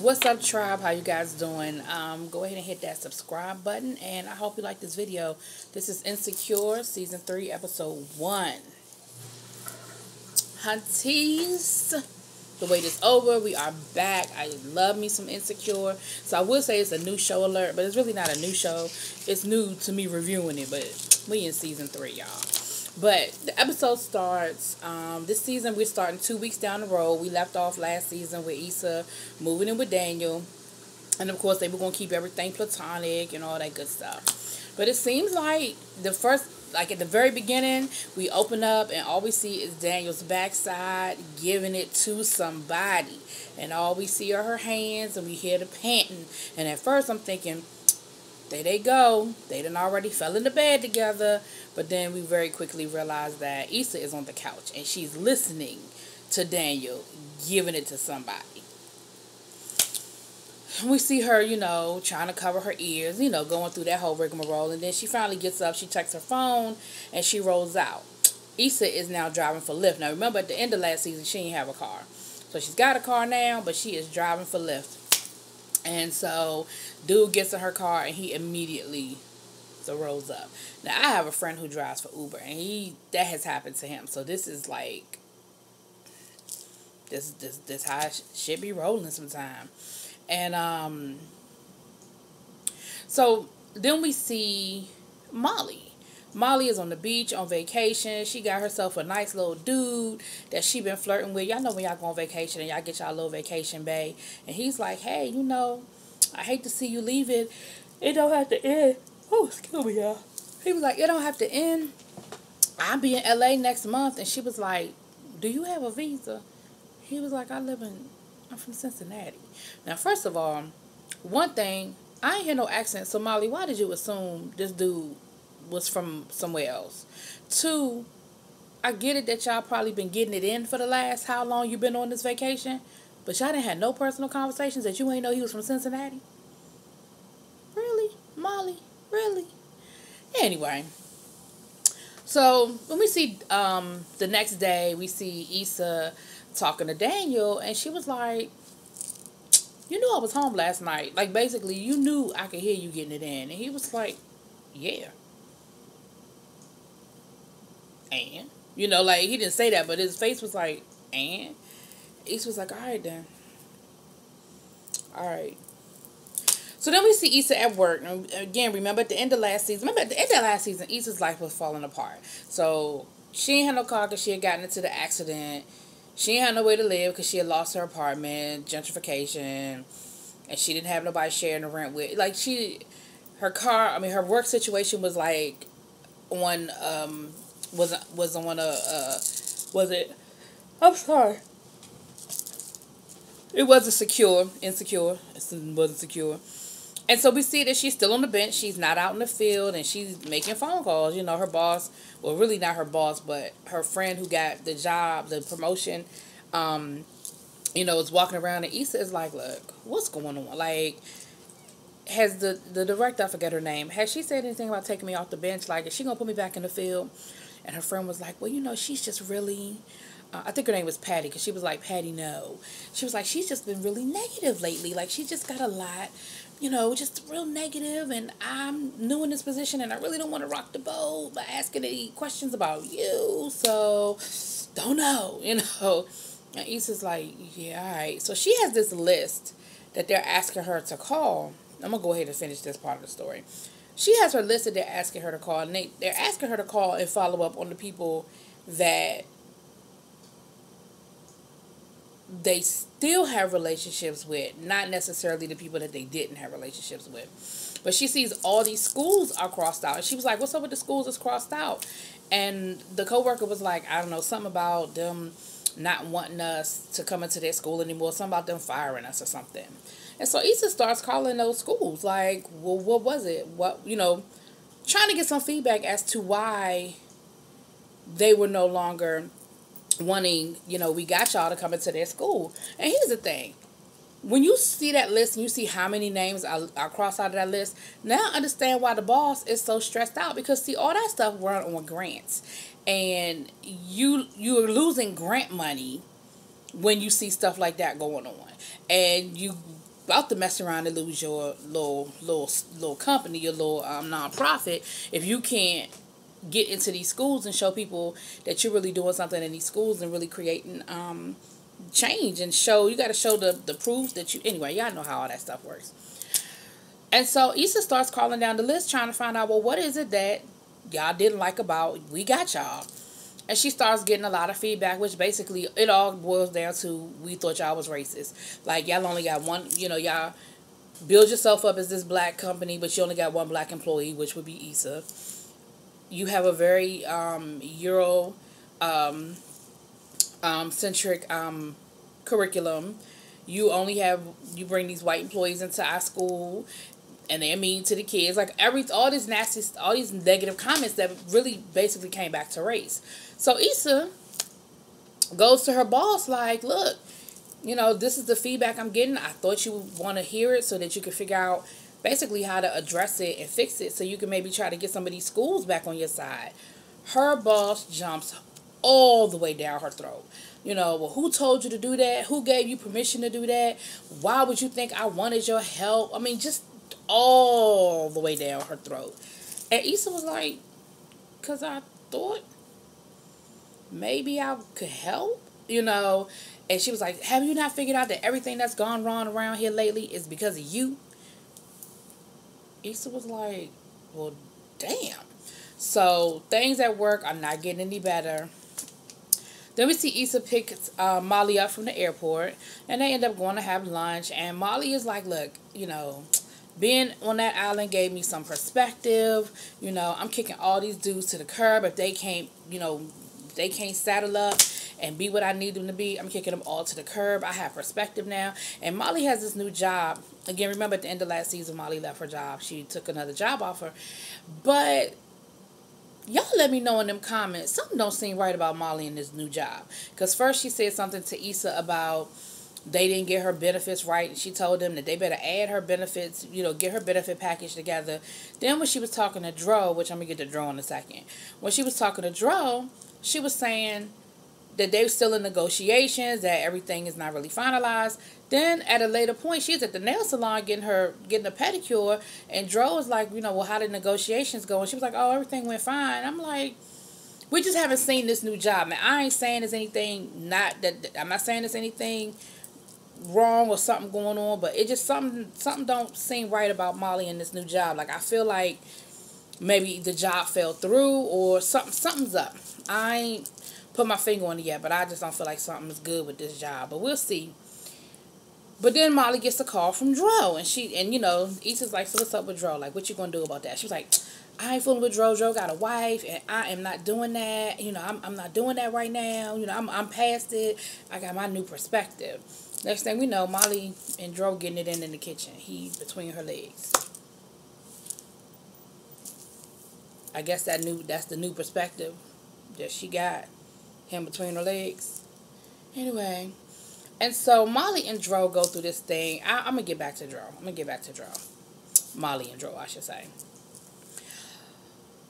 What's up, tribe? How you guys doing? Go ahead and hit that subscribe button, and I hope you like this video. This is Insecure season 3 episode 1. Hunties, the wait is over. We are back. I love me some Insecure. So I would say it's a new show alert, but it's really not a new show. It's new to me reviewing it, but we in season 3, y'all. But the episode starts, this season we're starting 2 weeks down the road. We left off last season with Issa moving in with Daniel. And of course they were going to keep everything platonic and all that good stuff. But it seems like at the very beginning, we open up and all we see is Daniel's backside giving it to somebody. And all we see are her hands and we hear the panting. And at first I'm thinking, there they go. They done already fell into bed together. But then we very quickly realize that Issa is on the couch and she's listening to Daniel giving it to somebody. We see her, trying to cover her ears, going through that whole rigmarole. And then she finally gets up, she checks her phone, and she rolls out. Issa is now driving for Lyft. Now remember, at the end of last season, she didn't have a car. So she's got a car now, but she is driving for Lyft. And so, dude gets in her car and he immediately rolls up. Now, I have a friend who drives for Uber, and that has happened to him. So this is like, this how shit be rolling sometime. And so then we see Molly. Molly is on the beach on vacation. She got herself a nice little dude that she been flirting with. Y'all know when y'all go on vacation and y'all get y'all little vacation bae. And he's like, hey, I hate to see you leave it. It don't have to end. Oh, excuse me, y'all. He was like, it don't have to end. I'll be in LA next month. And she was like, do you have a visa? He was like, I'm from Cincinnati. Now, first of all, one thing, I ain't hear no accent. So, Molly, why did you assume this dude was from somewhere else? 2, I get it that y'all probably been getting it in for the last how long you been on this vacation, but y'all didn't have no personal conversations that you ain't know he was from Cincinnati? Really? Molly? Really? Anyway, so when we see the next day, we see Issa talking to Daniel, and she was like, you knew I was home last night. Like, basically, you knew I could hear you getting it in. And he was like, yeah. And? He didn't say that, but his face was like, and? Issa was like, all right, then. All right. So then we see Issa at work. And again, remember at the end of last season, Issa's life was falling apart. So she ain't had no car because she had gotten into the accident. She ain't had nowhere to live because she had lost her apartment, gentrification, and she didn't have nobody sharing the rent with. Like, her work situation was like on, I'm sorry. It wasn't insecure. It wasn't secure. And so we see that she's still on the bench. She's not out in the field, and she's making phone calls. Her boss, well, really not her boss, but her friend who got the job, the promotion, is walking around, and Issa is like, look, what's going on? Like, has the director, I forget her name, has she said anything about taking me off the bench? Like, is she going to put me back in the field? And her friend was like, well, she's just really... I think her name was Patty, because she was like, Patty, no. She was like, she's just been really negative lately. Like, she just got a lot, just real negative, and I'm new in this position, and I really don't want to rock the boat by asking any questions about you, so don't know, And Issa's like, yeah, all right. So she has this list that they're asking her to call. I'm going to go ahead and finish this part of the story. She has her list that they're asking her to call, and they're asking her to call and follow up on the people that they still have relationships with, not necessarily the people that they didn't have relationships with. But she sees all these schools are crossed out, and she was like, what's up with the schools that's crossed out? And the coworker was like, I don't know, something about them not wanting us to come into their school anymore, something about them firing us or something. And so Issa starts calling those schools, like, well, what was it? Trying to get some feedback as to why they were no longer wanting, we got y'all to come into their school. And here's the thing. When you see that list and you see how many names are crossed out of that list, now I understand why the boss is so stressed out. Because, see, all that stuff run on grants. And you're losing grant money when you see stuff like that going on. And you about to mess around and lose your little company, your little nonprofit, if you can't get into these schools and show people that you're really doing something in these schools and really creating change, and show, you got to show the proof that you, anyway, y'all know how all that stuff works. And so Issa starts calling down the list trying to find out, well, what is it that y'all didn't like about We Got Y'all? And she starts getting a lot of feedback, which basically it all boils down to, we thought y'all was racist. Like, y'all only got one, y'all build yourself up as this black company, but you only got one black employee, which would be Issa. You have a very Euro centric curriculum. You bring these white employees into our school, and they're mean to the kids. Like, all these nasty, all these negative comments that really basically came back to race. So Issa goes to her boss like, look, this is the feedback I'm getting. I thought you would want to hear it so that you could figure out basically how to address it and fix it, so you can maybe try to get some of these schools back on your side. Her boss jumps all the way down her throat. Well, who told you to do that? Who gave you permission to do that? Why would you think I wanted your help? I mean, just all the way down her throat. And Issa was like, because I thought maybe I could help, And she was like, have you not figured out that everything that's gone wrong around here lately is because of you? Issa was like, well, damn. So things at work are not getting any better. Then we see Issa pick Molly up from the airport, and they end up going to have lunch. And Molly is like, look, being on that island gave me some perspective. I'm kicking all these dudes to the curb. If they can't, they can't saddle up and be what I need them to be, I'm kicking them all to the curb. I have perspective now. And Molly has this new job. Again, remember at the end of last season, Molly left her job. She took another job offer. But y'all let me know in them comments, something don't seem right about Molly in this new job. Because first she said something to Issa about they didn't get her benefits right. And she told them that they better add her benefits, get her benefit package together. Then when she was talking to Dro, which I'm going to get to Dro in a second. When she was talking to Dro, she was saying that they're still in negotiations, that everything is not really finalized. Then at a later point, she's at the nail salon getting a pedicure, and Dro was like, well, how did negotiations go? And she was like, oh, everything went fine. I'm like, we just haven't seen this new job. Man, I ain't saying there's anything I'm not saying there's anything wrong or something going on, but it just something don't seem right about Molly in this new job. Like, I feel like maybe the job fell through or something's up. I ain't put my finger on it yet, but I just don't feel like something's good with this job. But we'll see. But then Molly gets a call from Dro, and Issa's like, so what's up with Dro? Like, what you gonna do about that? She was like, I ain't fooling with Dro. Dro got a wife, and I am not doing that. I'm not doing that right now. I'm past it. I got my new perspective. Next thing we know, Molly and Dro getting it in the kitchen. He between her legs. I guess that's the new perspective that she got. Him between her legs. Anyway. And so Molly and Dro go through this thing. I'm going to get back to Dro. Molly and Dro, I should say.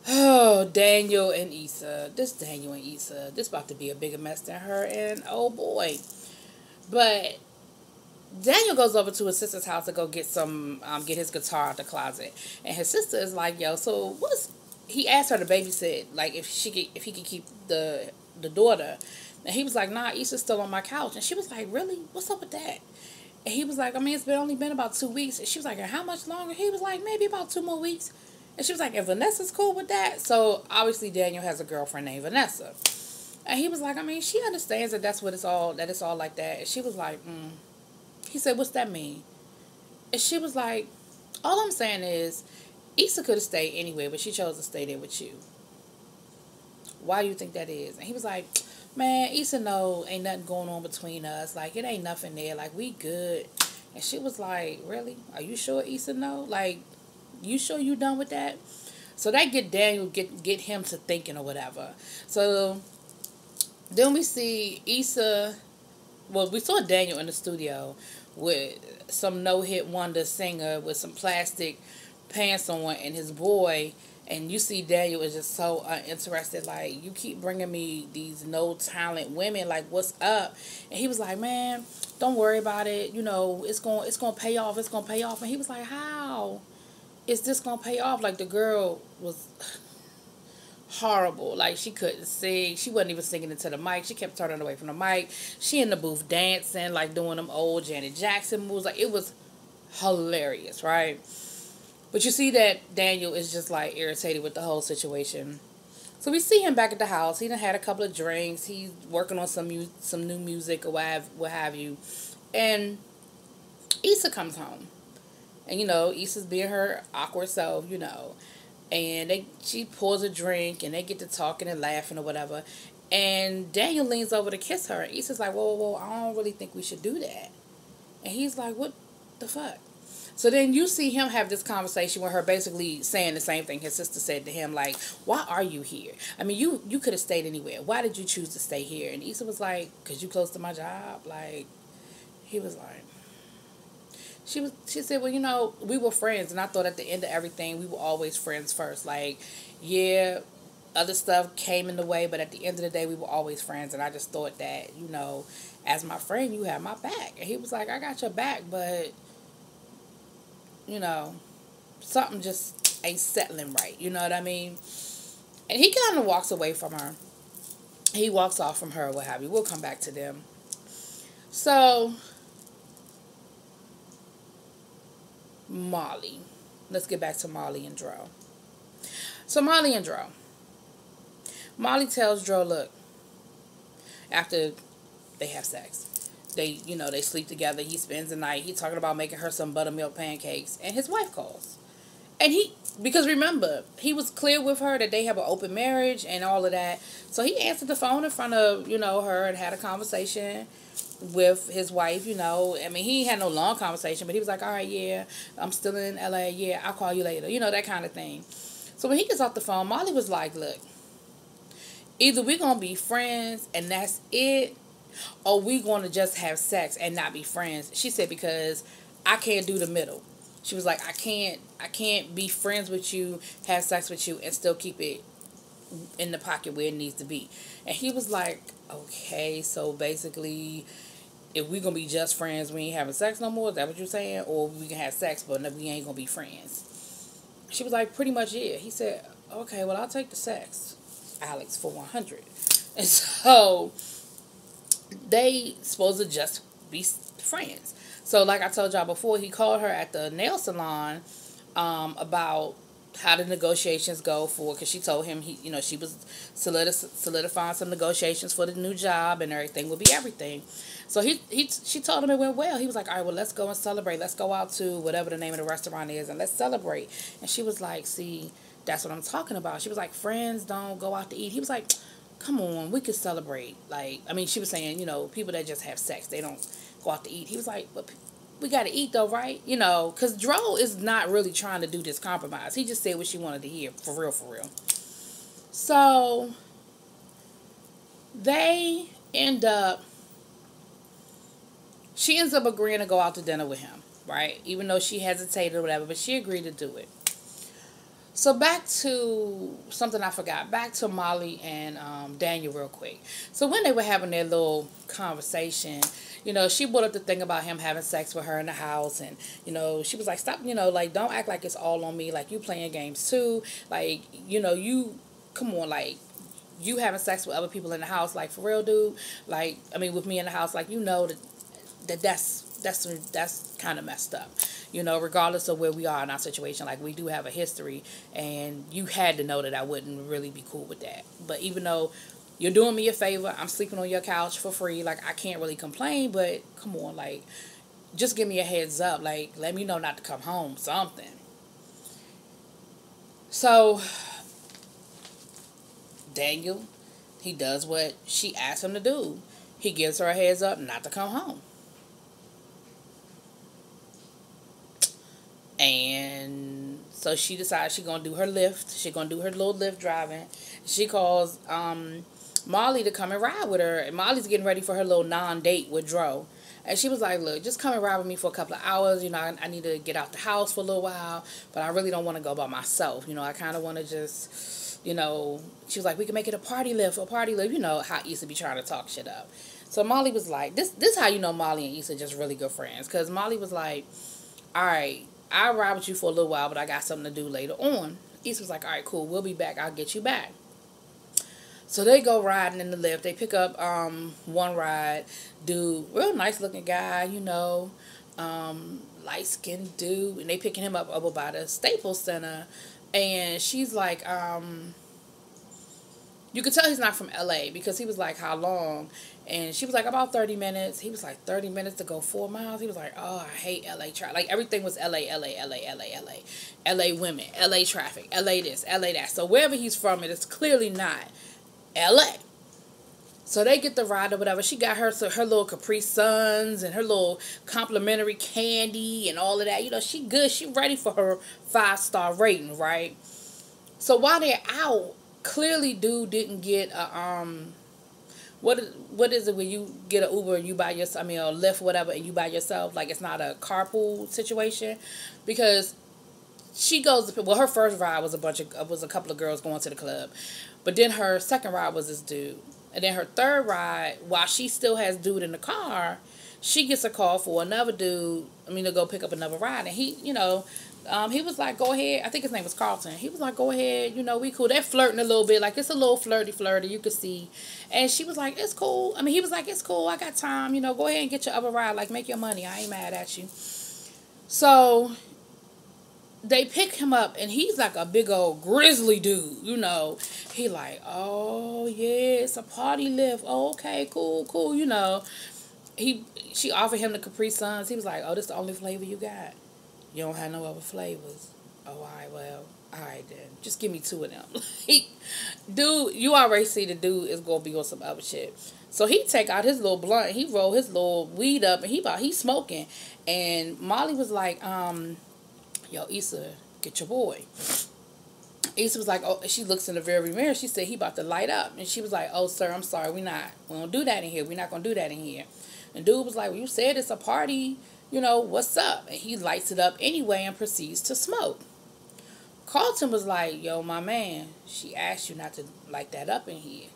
Oh, Daniel and Issa. This about to be a bigger mess than her. And oh boy. But Daniel goes over to his sister's house to go get get his guitar out the closet. And his sister is like, yo, so he asked her to babysit, like if he could keep the daughter. And he was like, nah, Issa's still on my couch. And she was like, really? What's up with that? And he was like, I mean, it's only been about 2 weeks. And she was like, and how much longer? He was like, maybe about 2 more weeks. And she was like, and Vanessa's cool with that? So obviously Daniel has a girlfriend named Vanessa. And he was like, I mean, she understands that it's all like that. And she was like, He said, what's that mean? And she was like, all I'm saying is, Issa could have stayed anyway, but she chose to stay there with you. Why do you think that is? And he was like, man, Issa ain't nothing going on between us. Like, it ain't nothing there. Like, we good. And she was like, really? Are you sure Issa know? Like, you sure you done with that? So that get Daniel, get him to thinking or whatever. So then we see Issa, well, we saw Daniel in the studio with some no-hit wonder singer with some plastic pants on and his boy, and you see Daniel is just so uninterested, like, you keep bringing me these no talent women, like, what's up? And he was like, man, Don't worry about it. You know, it's gonna pay off. It's gonna pay off. And he was like, how is this gonna pay off? Like, the girl was horrible. Like, she couldn't sing. She wasn't even singing into the mic. She kept turning away from the mic. She in the booth dancing, like doing them old Janet Jackson moves. Like, it was hilarious, right? But you see that Daniel is just like irritated with the whole situation. So we see him back at the house. He done had a couple of drinks. He's working on some new music or what have you. And Issa comes home. And, you know, Issa's being her awkward self, you know. And she pours a drink, and they get to talking and laughing or whatever. And Daniel leans over to kiss her. And Issa's like, whoa, whoa, whoa, I don't really think we should do that. And he's like, what the fuck? So then you see him have this conversation with her, basically saying the same thing his sister said to him, like, why are you here? I mean, you could have stayed anywhere. Why did you choose to stay here? And Issa was like, because you close to my job. Like, he was like, she said, well, you know, we were friends, and I thought at the end of everything, we were always friends first. Like, yeah, other stuff came in the way, but at the end of the day, we were always friends, and I just thought that, you know, as my friend, you have my back. And he was like, I got your back, but, you know, something just ain't settling right. You know what I mean? And he kind of walks away from her. He walks off from her, what have you. We'll come back to them. So, Molly. Let's get back to Molly and Dro. So, Molly and Dro. Molly tells Dro, look, after they have sex, they sleep together. He spends the night. He's talking about making her some buttermilk pancakes. And his wife calls. And because remember, he was clear with her that they have an open marriage and all of that. So he answered the phone in front of, her and had a conversation with his wife, I mean, he had no long conversation, but he was like, all right, yeah, I'm still in LA. Yeah, I'll call you later. That kind of thing. So when he gets off the phone, Molly was like, look, either we're going to be friends and that's it, or we going to just have sex and not be friends. She said, because I can't do the middle. She was like, I can't be friends with you, have sex with you, and still keep it in the pocket where it needs to be. And he was like, okay, so basically, if we gonna be just friends, we ain't having sex no more. Is that what you're saying? Or we can have sex, but we ain't gonna be friends. She was like, pretty much, yeah. He said, okay, well, I'll take the sex, Alex, for 100. And so they supposed to just be friends. So like I told y'all before, he called her at the nail salon about how the negotiations go for, because she told him she was solidifying some negotiations for the new job and everything would be everything. So she told him it went well. He was like, all right, well, let's go and celebrate. Let's go out to whatever the name of the restaurant is and let's celebrate. And she was like, see, that's what I'm talking about. She was like, friends don't go out to eat. He was like, come on, we could celebrate. Like, I mean, she was saying, people that just have sex, they don't go out to eat. He was like, but we got to eat though, right? Because Dro is not really trying to do this compromise. He just said what she wanted to hear, for real, for real. So, she ends up agreeing to go out to dinner with him, right? Even though she hesitated or whatever, but she agreed to do it. So back to something I forgot. Back to Molly and Daniel real quick. So when they were having their little conversation, she brought up the thing about him having sex with her in the house. And, she was like, stop, like, don't act like it's all on me. Like, you playing games too. Like, come on, like, you having sex with other people in the house. Like, for real, dude. Like, I mean, with me in the house, like, that's kind of messed up. Regardless of where we are in our situation, like, we do have a history, and you had to know that I wouldn't really be cool with that. But even though you're doing me a favor, I'm sleeping on your couch for free, like, I can't really complain, but come on, like, just give me a heads up, like, let me know not to come home, something. So, Daniel, he does what she asked him to do. He gives her a heads up not to come home. And so she decides she's going to do her Lyft. She's going to do her little Lyft driving. She calls Molly to come and ride with her. And Molly's getting ready for her little non-date with Dro. And she was like, look, just come and ride with me for a couple of hours. I need to get out the house for a little while. But I really don't want to go by myself. I kind of want to just, she was like, we can make it a party Lyft. How Issa be trying to talk shit up. So Molly was like, this how you know Molly and Issa just really good friends. Because Molly was like, all right, I'll ride with you for a little while, but I got something to do later on. Issa was like, all right, cool, we'll be back. I'll get you back. So they go riding in the lift. They pick up one ride. Dude, real nice looking guy, light skinned dude. And they picking him up by the Staples Center. And she's like, you could tell he's not from LA because he was like, how long? And she was like, about 30 minutes. He was like, 30 minutes to go 4 miles. He was like, oh, I hate LA traffic. Like, everything was LA, LA, LA, LA, LA. LA women, LA traffic, LA this, LA that. So wherever he's from, it is clearly not LA. So they get the ride or whatever. She got her little Capri Suns and her little complimentary candy and all of that. She good. She ready for her 5-star rating, right? So while they're out, clearly dude didn't get a what is it when you get an Uber and you by yourself, or Lyft, whatever, and you by yourself? Like, it's not a carpool situation. Because she goes, well, her first ride was a couple of girls going to the club. But then her second ride was this dude. And then her third ride, while she still has dude in the car, she gets a call for another dude, to go pick up another ride. And he, he was like, go ahead. I think his name was Carlton. He was like, go ahead. We cool. They're flirting a little bit. Like, it's a little flirty. You could see. And she was like, it's cool. He was like, it's cool. I got time. Go ahead and get your other ride. Like, make your money. I ain't mad at you. So they pick him up, and he's like a big old grizzly dude, He like, oh, yeah, it's a party lift. Oh, okay, cool. She offered him the Capri Suns. He was like, oh, this the only flavor you got? You don't have no other flavors? Oh, all right, well, all right then. Just give me 2 of them. Dude, you already see the dude is going to be on some other shit. So he take out his little blunt. He roll his little weed up, and he's smoking. And Molly was like, yo, Issa, get your boy. Issa was like, oh, she looks in the rearview mirror. She said, he about to light up. And she was like, oh, sir, I'm sorry. We don't do that in here. We're not going to do that in here. And dude was like, well, you said it's a party. What's up? And he lights it up anyway and proceeds to smoke. Carlton was like, yo, my man, she asked you not to light that up in here.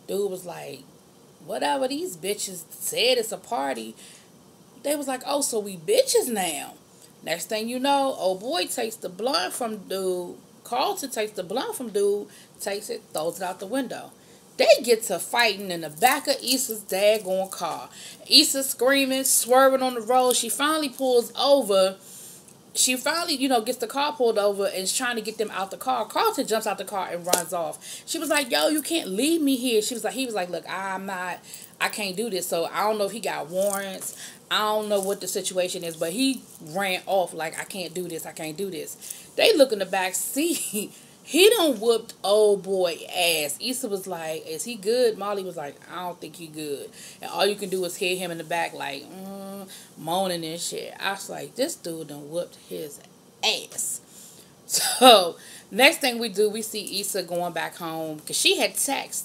Dude was like, whatever, these bitches said it's a party. They was like, oh, so we bitches now. Next thing you know, old boy takes the blunt from dude. Carlton takes the blunt from dude, takes it, throws it out the window. They get to fighting in the back of Issa's daggone car. Issa screaming, swerving on the road. She finally pulls over. She finally, gets the car pulled over and is trying to get them out the car. Carlton jumps out the car and runs off. She was like, yo, you can't leave me here. He was like, look, I can't do this. So I don't know if he got warrants. I don't know what the situation is, but he ran off like, I can't do this. They look in the back seat. He done whooped old boy ass. Issa was like, is he good? Molly was like, I don't think he good. And all you can do is hear him in the back like, moaning and shit. I was like, this dude done whooped his ass. So, next thing we do, we see Issa going back home. Because she had texted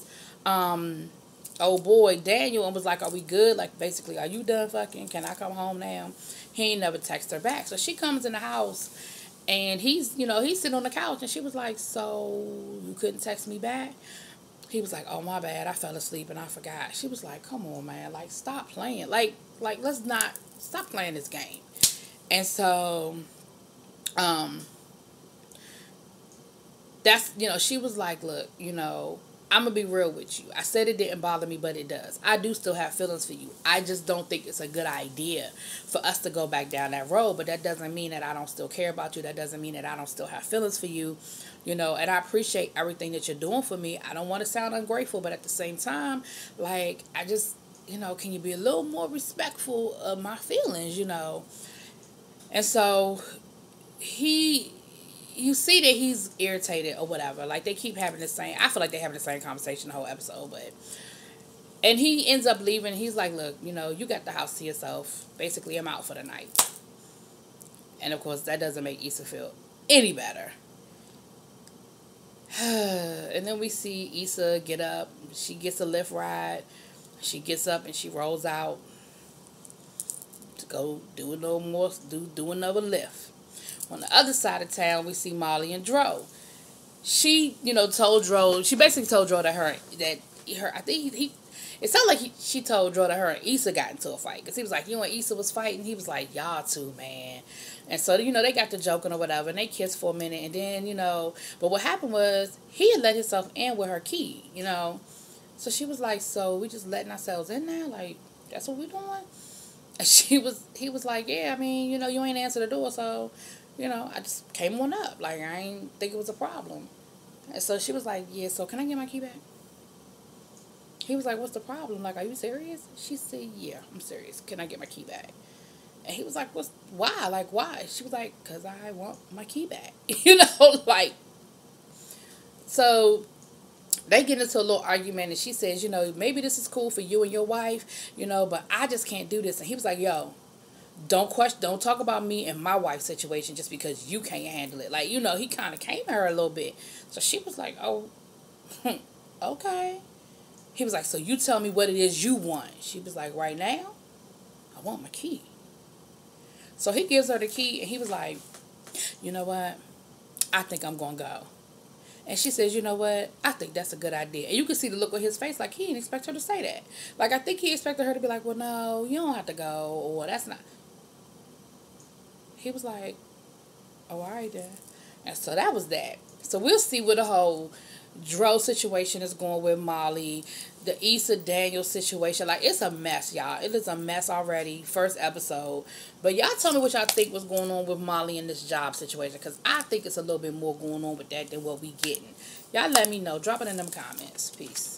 old boy Daniel and was like, are we good? Like, basically, are you done fucking? Can I come home now? He ain't never texted her back. So, she comes in the house. And he's sitting on the couch, and she was like, so you couldn't text me back? He was like, oh, my bad. I fell asleep and I forgot. She was like, come on, man. Like, stop playing. Like, let's not stop playing this game. And so, that's, she was like, look, I'm going to be real with you. I said it didn't bother me, but it does. I do still have feelings for you. I just don't think it's a good idea for us to go back down that road. But that doesn't mean that I don't still care about you. That doesn't mean that I don't still have feelings for you. And I appreciate everything that you're doing for me. I don't want to sound ungrateful, but at the same time, like, I just, can you be a little more respectful of my feelings, And so you see that he's irritated or whatever. Like, they keep having I feel like they're having the same conversation the whole episode, and he ends up leaving. He's like, look, you got the house to yourself. Basically, I'm out for the night. And, of course, that doesn't make Issa feel any better. And then we see Issa get up. She gets a Lyft ride. She gets up and she rolls out to go do another Lyft. On the other side of town, we see Molly and Dro. She, told Dro, she basically told Dro that her. I think he it sounded like she told Dro that her and Issa got into a fight. Because he was like, you and Issa was fighting. He was like, y'all two, man. And so, they got to joking or whatever. And they kissed for a minute. And then, but what happened was he had let himself in with her key. So she was like, so we just letting ourselves in now? Like, that's what we doing? And he was like, yeah, I mean, you ain't answer the door. So, I just came on up. Like, I ain't think it was a problem. And so she was like, yeah, so can I get my key back? He was like, what's the problem? Like, are you serious? She said, yeah, I'm serious. Can I get my key back? And he was like, why? Like, why? She was like, because I want my key back. Like, so they get into a little argument, and she says, maybe this is cool for you and your wife, but I just can't do this. And he was like, yo, don't talk about me and my wife's situation just because you can't handle it. Like, he kind of came at her a little bit. So she was like, oh, okay. He was like, so you tell me what it is you want. She was like, right now, I want my key. So he gives her the key, and he was like, you know what? I think I'm going to go. And she says, you know what? I think that's a good idea. And you can see the look on his face, like he didn't expect her to say that. Like, I think he expected her to be like, well, no, you don't have to go, or that's not. He was like, oh, all right then. And so that was that. So we'll see where the whole Dro situation is going with Molly, the Issa Daniel situation. Like, it's a mess, y'all. It is a mess already. First episode. But y'all tell me what y'all think was going on with Molly in this job situation, because I think it's a little bit more going on with that than what we getting. Y'all let me know. Drop it in them comments. Peace.